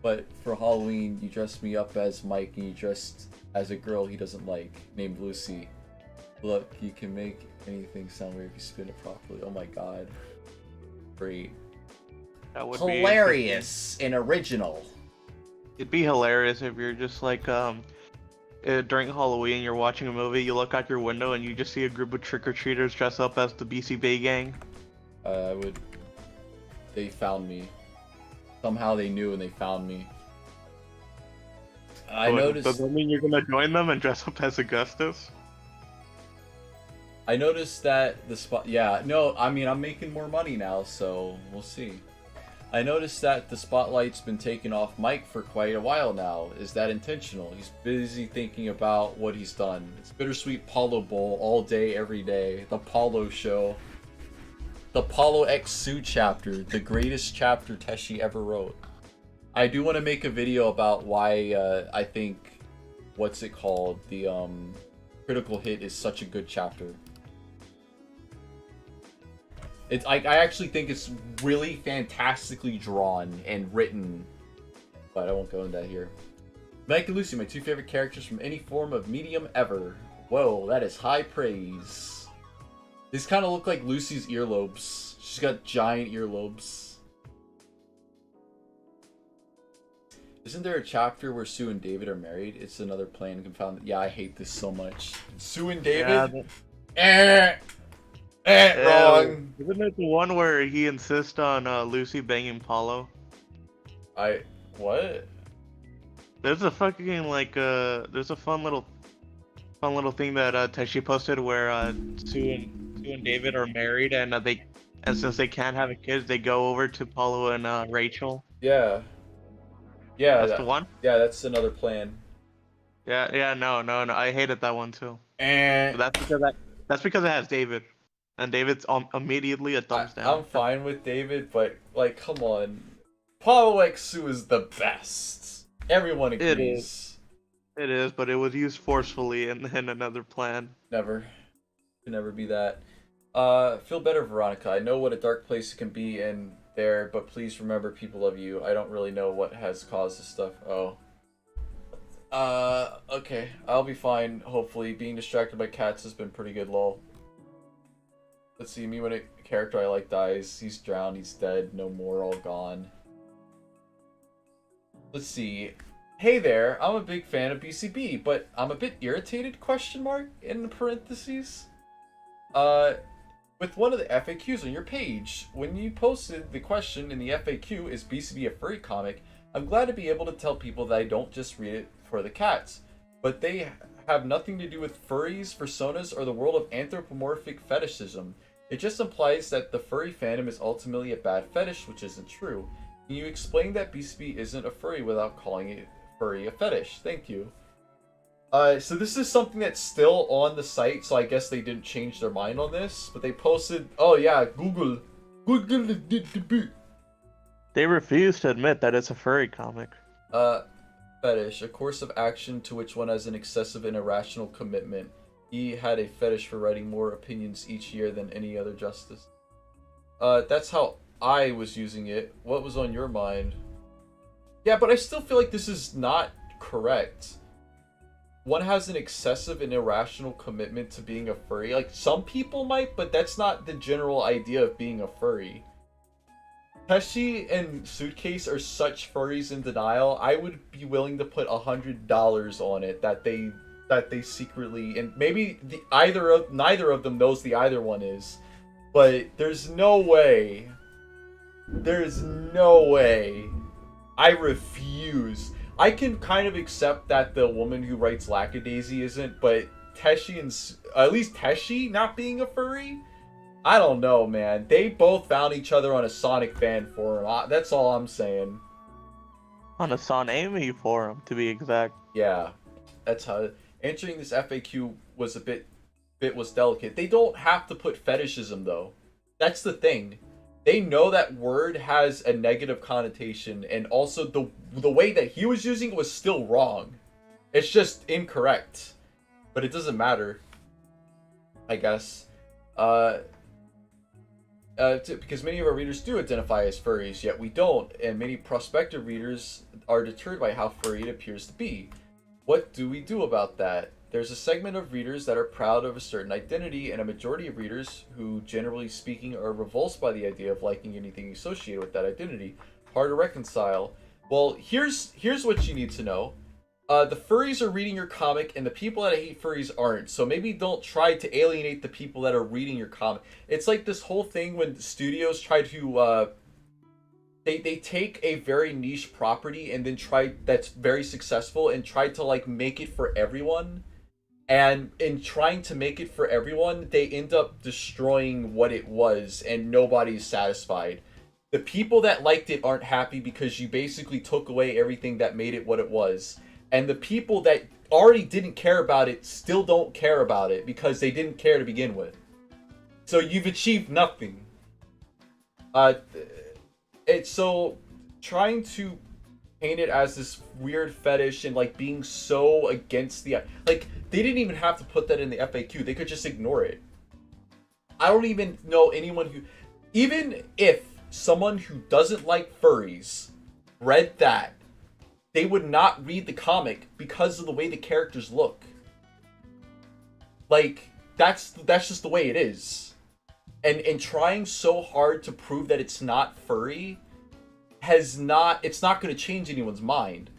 But for Halloween, you dressed me up as Mike, and you dressed as a girl he doesn't like, named Lucy. Look, you can make anything sound weird if you spin it properly. Oh my god. Great. That would Hilarious and original. It'd be hilarious if you're just like, during Halloween, you're watching a movie, you look out your window, and you just see a group of trick-or-treaters dress up as the BCB gang. They found me. Somehow they knew and they found me. I noticed. Does that mean you're gonna join them and dress up as Augustus? I noticed that the spot. Yeah, no, I mean, I'm making more money now, so we'll see. I noticed that the spotlight's been taken off Mike for quite a while now. Is that intentional? He's busy thinking about what he's done. It's Bittersweet Paulo Bowl all day, every day. The Paulo Show. The Paulo X Sue chapter. The greatest chapter Teshi ever wrote. I do want to make a video about why I think, what's it called? The Critical Hit is such a good chapter. I actually think it's really fantastically drawn and written, but I won't go into that here. Mike and Lucy, my two favorite characters from any form of medium ever. Whoa, that is high praise. These kind of look like Lucy's earlobes. She's got giant earlobes. Isn't there a chapter where Sue and David are married? It's another plan confounded. Yeah, I hate this so much. Sue and David? Yeah, wrong. Isn't it the one where he insists on Lucy banging Paulo? What? There's a fucking there's a fun little thing that Teshi posted where Sue and David are married, and since they can't have a kid, they go over to Paulo and Rachel. Yeah. Yeah. That's the one? Yeah, that's another plan. Yeah, no, I hated that one too. But that's because it has David. And David's immediately a thumbs down. I'm fine with David, but like, come on. Paulo X Sue is the best. Everyone agrees. It is, but it was used forcefully in another plan. Never. Could never be that. Feel better, Veronica. I know what a dark place it can be in there, but please remember people love you. I don't really know what has caused this stuff. Oh. Okay. I'll be fine, hopefully. Being distracted by cats has been pretty good, lol. Let's see, me when a character I like dies, he's drowned, he's dead, no more, all gone. Let's see. Hey there, I'm a big fan of BCB, but I'm a bit irritated, question mark, in the parentheses. With one of the FAQs on your page. When you posted the question in the FAQ, is BCB a furry comic? I'm glad to be able to tell people that I don't just read it for the cats, but they have nothing to do with furries, personas, or the world of anthropomorphic fetishism. It just implies that the furry fandom is ultimately a bad fetish, which isn't true. Can you explain that BCB isn't a furry without calling it furry a fetish? Thank you. So this is something that's still on the site, so I guess they didn't change their mind on this, but they posted, oh yeah, Google. Google. They refuse to admit that it's a furry comic. fetish, a course of action to which one has an excessive and irrational commitment. He had a fetish for writing more opinions each year than any other justice. That's how I was using it. What was on your mind? Yeah, but I still feel like this is not correct. One has an excessive and irrational commitment to being a furry. Like, some people might, but that's not the general idea of being a furry. Teshi and Suitcase are such furries in denial. I would be willing to put $100 on it that they secretly, and maybe neither of them knows the either one is, but there's no way. There's no way. I refuse. I can kind of accept that the woman who writes Lackadaisy isn't, but Teshi and at least Teshi not being a furry, I don't know, man. They both found each other on a Sonic fan forum. That's all I'm saying. On a Sonami forum, to be exact. Yeah, that's how. Answering this FAQ was a bit was delicate. They don't have to put fetishism though. That's the thing. They know that word has a negative connotation, and also the way that he was using it was still wrong. It's just incorrect, but it doesn't matter, I guess. Because many of our readers do identify as furries, yet we don't, and many prospective readers are deterred by how furry it appears to be. What do we do about that? There's a segment of readers that are proud of a certain identity, and a majority of readers who, generally speaking, are repulsed by the idea of liking anything associated with that identity. Hard to reconcile. Well, here's what you need to know. The furries are reading your comic, and the people that hate furries aren't. So maybe don't try to alienate the people that are reading your comic. It's like this whole thing when studios try to they take a very niche property and then that's very successful and try to like make it for everyone. And in trying to make it for everyone, they end up destroying what it was, and nobody's satisfied. The people that liked it aren't happy because you basically took away everything that made it what it was. And the people that already didn't care about it still don't care about it because they didn't care to begin with. So you've achieved nothing. It's so trying to paint it as this weird fetish and like being so against the like they didn't even have to put that in the FAQ. They could just ignore it. I don't even know anyone who, even if someone who doesn't like furries read that, they would not read the comic because of the way the characters look. Like, that's just the way it is. And trying so hard to prove that it's not furry it's not going to change anyone's mind.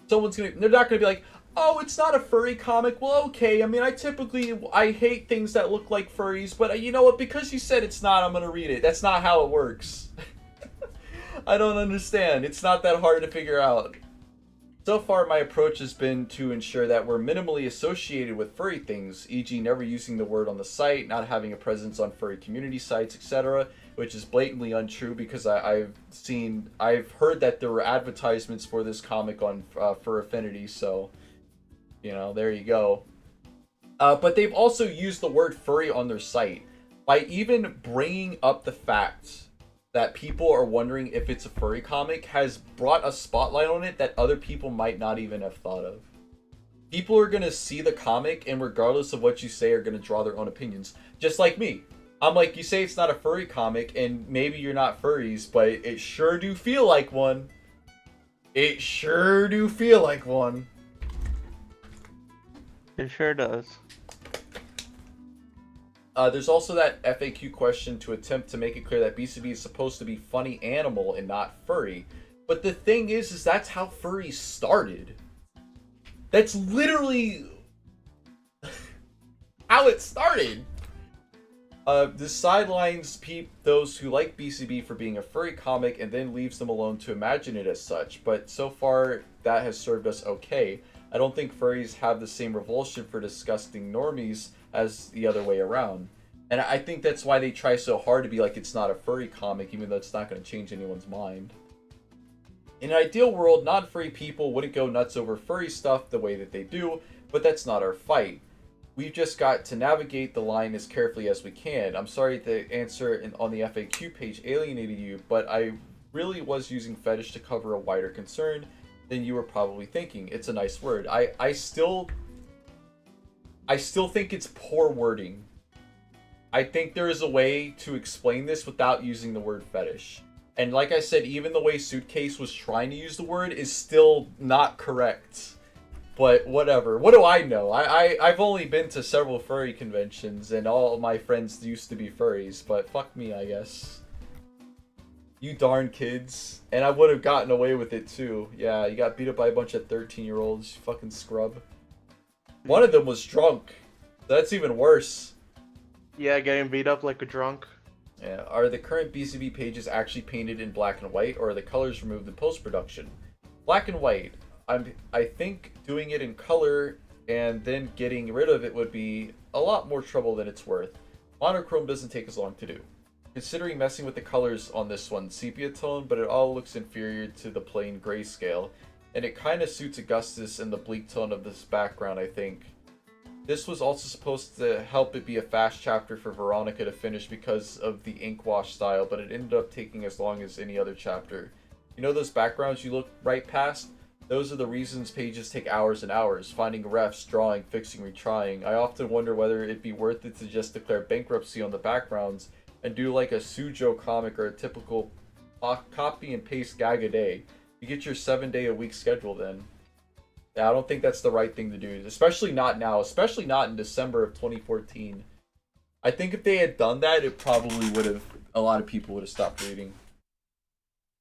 They're not going to be like, oh, it's not a furry comic. Well, okay, I mean, I hate things that look like furries, but you know what, because you said it's not, I'm going to read it. That's not how it works. I don't understand. It's not that hard to figure out. So far, my approach has been to ensure that we're minimally associated with furry things, e.g. never using the word on the site, not having a presence on furry community sites, etc., which is blatantly untrue because I've heard that there were advertisements for this comic on Fur Affinity, so, you know, there you go. But they've also used the word furry on their site by even bringing up the fact that people are wondering if it's a furry comic has brought a spotlight on it that other people might not even have thought of. People are going to see the comic and regardless of what you say are going to draw their own opinions. Just like me. I'm like, you say it's not a furry comic and maybe you're not furries, but it sure do feel like one. It sure do feel like one. It sure does. There's also that FAQ question to attempt to make it clear that BCB is supposed to be funny animal and not furry. But the thing is that's how furries started. That's literally how it started. This sidelines those who like BCB for being a furry comic and then leaves them alone to imagine it as such. But so far, that has served us okay. I don't think furries have the same revulsion for disgusting normies as the other way around. And I think that's why they try so hard to be like it's not a furry comic, even though it's not going to change anyone's mind. In an ideal world, non-furry people wouldn't go nuts over furry stuff the way that they do, but that's not our fight. We've just got to navigate the line as carefully as we can. I'm sorry the answer on the FAQ page alienated you, but I really was using fetish to cover a wider concern. than you were probably thinking. It's a nice word. I still think it's poor wording. I think there is a way to explain this without using the word fetish. And like I said, even the way Suitcase was trying to use the word is still not correct. But whatever. What do I know? I've only been to several furry conventions, and all my friends used to be furries, but fuck me, I guess. You darn kids. And I would have gotten away with it too. Yeah, you got beat up by a bunch of 13-year-olds, you fucking scrub. One of them was drunk. That's even worse. Yeah, getting beat up like a drunk. Yeah. Are the current BCB pages actually painted in black and white, or are the colors removed in post-production? Black and white. I think doing it in color and then getting rid of it would be a lot more trouble than it's worth. Monochrome doesn't take as long to do. Considering messing with the colors on this one, sepia tone, but it all looks inferior to the plain grayscale, and it kind of suits Augustus and the bleak tone of this background, I think. This was also supposed to help it be a fast chapter for Veronica to finish because of the ink wash style, but it ended up taking as long as any other chapter. You know those backgrounds you look right past? Those are the reasons pages take hours and hours, finding refs, drawing, fixing, retrying. I often wonder whether it'd be worth it to just declare bankruptcy on the backgrounds and do like a Sujo comic or a typical copy and paste gag a day. You get your 7-day-a-week schedule then. Yeah, I don't think that's the right thing to do, especially not now, especially not in December of 2014. I think if they had done that, it probably would have, a lot of people would have stopped reading.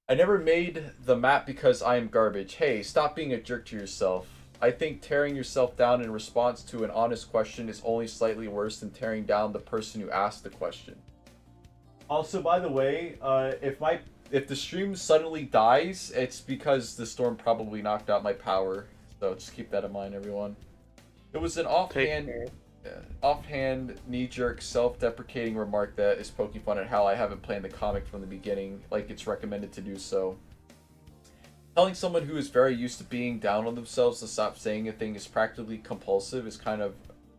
I never made the map because I am garbage. Hey, stop being a jerk to yourself. I think tearing yourself down in response to an honest question is only slightly worse than tearing down the person who asked the question. Also, by the way, if the stream suddenly dies, it's because the storm probably knocked out my power. So just keep that in mind, everyone. It was an offhand, knee-jerk, self-deprecating remark that is poking fun at how I haven't planned the comic from the beginning, like it's recommended to do so. Telling someone who is very used to being down on themselves to stop saying a thing is practically compulsive is kind of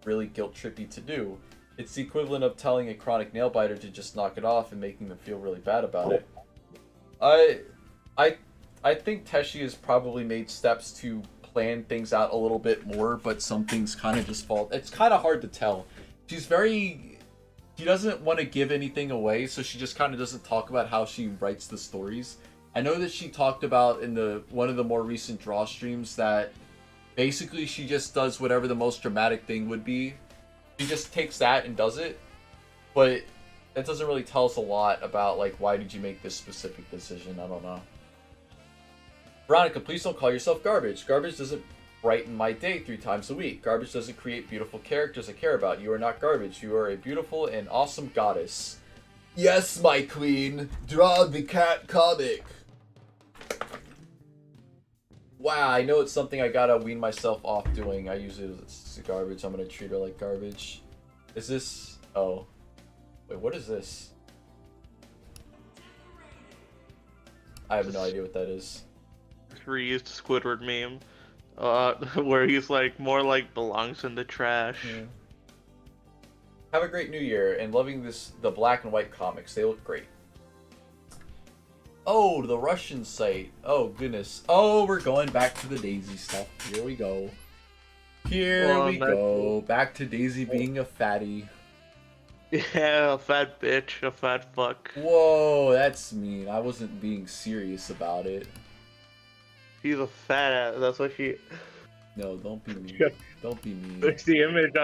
really guilt-trippy to do. It's the equivalent of telling a chronic nail-biter to just knock it off and making them feel really bad about it. I think Teshi has probably made steps to plan things out a little bit more, but some things kind of just fall. It's kind of hard to tell. She doesn't want to give anything away, so she just kind of doesn't talk about how she writes the stories. I know that she talked about in one of the more recent draw streams that basically she just does whatever the most dramatic thing would be. She just takes that and does it, but that doesn't really tell us a lot about like why did you make this specific decision. I don't know. Veronica, please don't call yourself garbage. Garbage doesn't brighten my day 3 times a week. Garbage doesn't create beautiful characters I care about. You are not garbage. You are a beautiful and awesome goddess. Yes, my queen. Draw the cat comic. Wow, I know it's something I gotta wean myself off doing. I use it as garbage. I'm gonna treat her like garbage. Is this... Oh. Wait, what is this? I have no idea what that is. Reused Squidward meme, where he's like more like belongs in the trash. Yeah. Have a great new year and loving the black and white comics. They look great. Oh, the Russian site. Oh goodness. Oh, we're going back to the Daisy stuff. Here we go. Here we go. Back to Daisy being a fatty. Yeah, a fat bitch, a fat fuck. Whoa, that's mean. I wasn't being serious about it. She's a fat ass. That's what she. No, don't be mean. Don't be mean. There's the image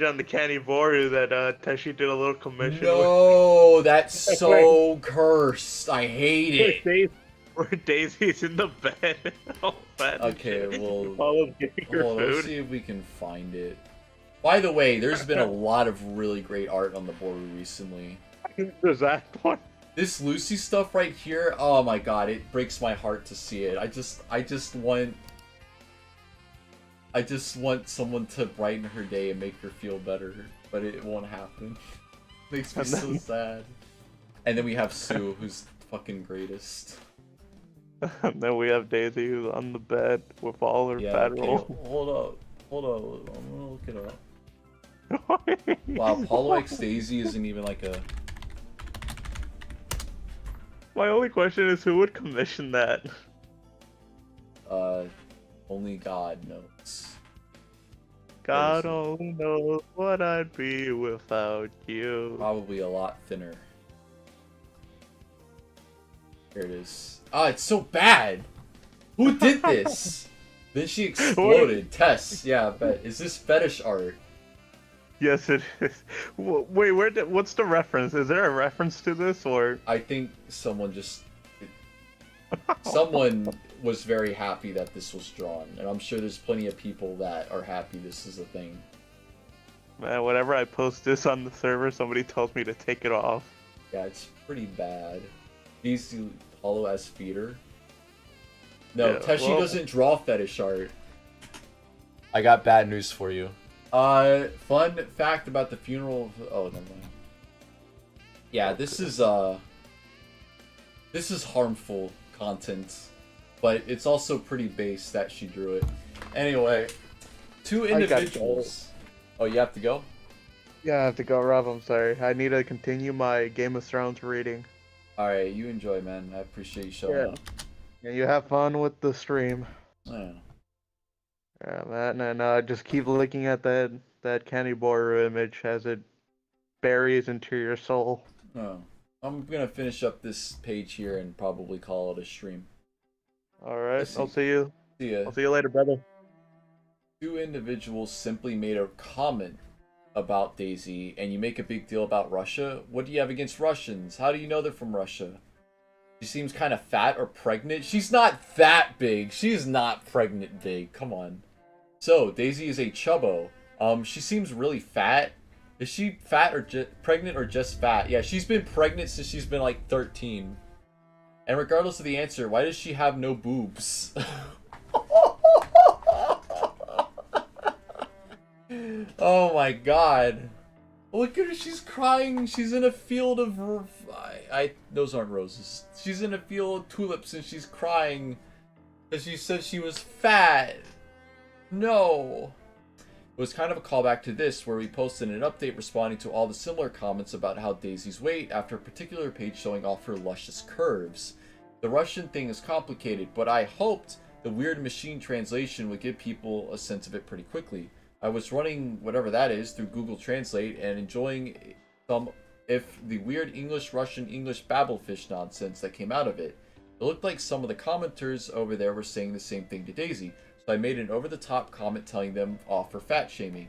on the candy boru that Teshi did a little commission. No, that's so cursed. I hate it. Where Daisy's in the bed. Oh, fat. Okay, well, hold on, let's see if we can find it. By the way, there's been a lot of really great art on the boru recently. There's that one. This Lucy stuff right here, oh my god, it breaks my heart to see it. I just want someone to brighten her day and make her feel better, but it won't happen. Makes me so sad. And then we have Sue, who's fucking greatest. And then we have Daisy, who's on the bed with all her fat rolls. Hold up, I'm gonna look it up. Wow, Paulo X Daisy isn't even like a... My only question is who would commission that? Only God knows. God only knows what I'd be without you. Probably a lot thinner. Here it is. Ah, it's so bad. Who did this? Then she exploded. Tess. Yeah, I bet. Is this fetish art? Yes, it is. Wait, what's the reference? Is there a reference to this, or? I think someone was very happy that this was drawn, and I'm sure there's plenty of people that are happy this is a thing. Man, whenever I post this on the server, somebody tells me to take it off. Yeah, it's pretty bad. These Hollow as feeder. No, Yeah, Teshi well... doesn't draw fetish art. I got bad news for you. Fun fact about the funeral of... Oh, never mind. Yeah, this is harmful content, but it's also pretty base that she drew it. Anyway, 2 individuals... Oh, you have to go? Yeah, I have to go, Rob. I'm sorry. I need to continue my Game of Thrones reading. Alright, you enjoy, man. I appreciate you showing up. Yeah, you have fun with the stream. Yeah. Yeah, man, and just keep looking at that Candy Boru image as it buries into your soul. Oh. I'm gonna finish up this page here and probably call it a stream. Alright, I'll see you. See ya. I'll see you later, brother. 2 individuals simply made a comment about Daisy, and you make a big deal about Russia. What do you have against Russians? How do you know they're from Russia? She seems kind of fat or pregnant. She's not that big. She's not pregnant big. Come on. So, Daisy is a chubbo. She seems really fat. Is she fat or pregnant or just fat? Yeah, she's been pregnant since she's been like 13. And regardless of the answer, why does she have no boobs? Oh my god. Look at her, she's crying. She's in a field of... those aren't roses. She's in a field of tulips and she's crying because she said she was fat. No. It was kind of a callback to this, where we posted an update responding to all the similar comments about how Daisy's weight after a particular page showing off her luscious curves. The Russian thing is complicated, but I hoped the weird machine translation would give people a sense of it pretty quickly. I was running whatever that is through Google Translate and enjoying some if the weird English babblefish nonsense that came out of it. It looked like some of the commenters over there were saying the same thing to Daisy, so I made an over-the-top comment telling them off for fat shaming.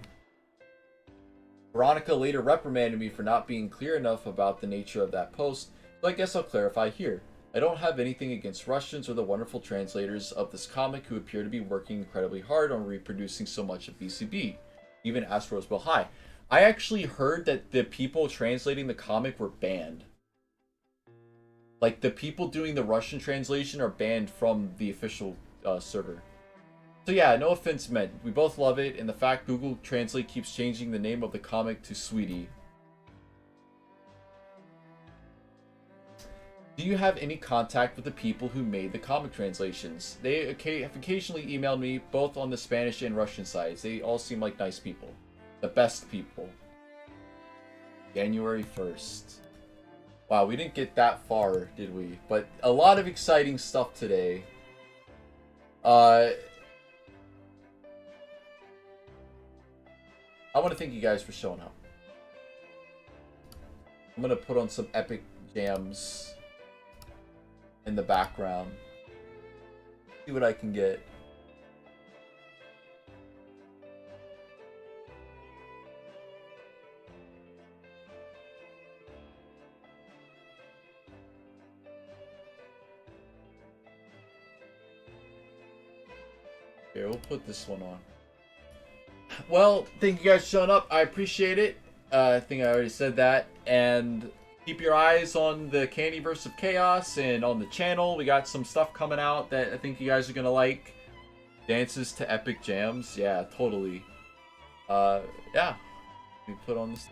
Veronica later reprimanded me for not being clear enough about the nature of that post, so I guess I'll clarify here. I don't have anything against Russians or the wonderful translators of this comic who appear to be working incredibly hard on reproducing so much of BCB, even Ask Rosebell High. I actually heard that the people translating the comic were banned. Like, the people doing the Russian translation are banned from the official server. So yeah, no offense meant. We both love it, and the fact Google Translate keeps changing the name of the comic to Sweetie. Do you have any contact with the people who made the comic translations? They have occasionally emailed me, both on the Spanish and Russian sides. They all seem like nice people. The best people. January 1st. Wow, we didn't get that far, did we? But a lot of exciting stuff today. I want to thank you guys for showing up. I'm going to put on some epic jams in the background. See what I can get. Here, we'll put this one on. Well, thank you guys for showing up. I appreciate it. I think I already said that. And keep your eyes on the Candyverse of Chaos and on the channel. We got some stuff coming out that I think you guys are going to like. Dances to epic jams. Yeah, totally. Yeah. Let me put on this.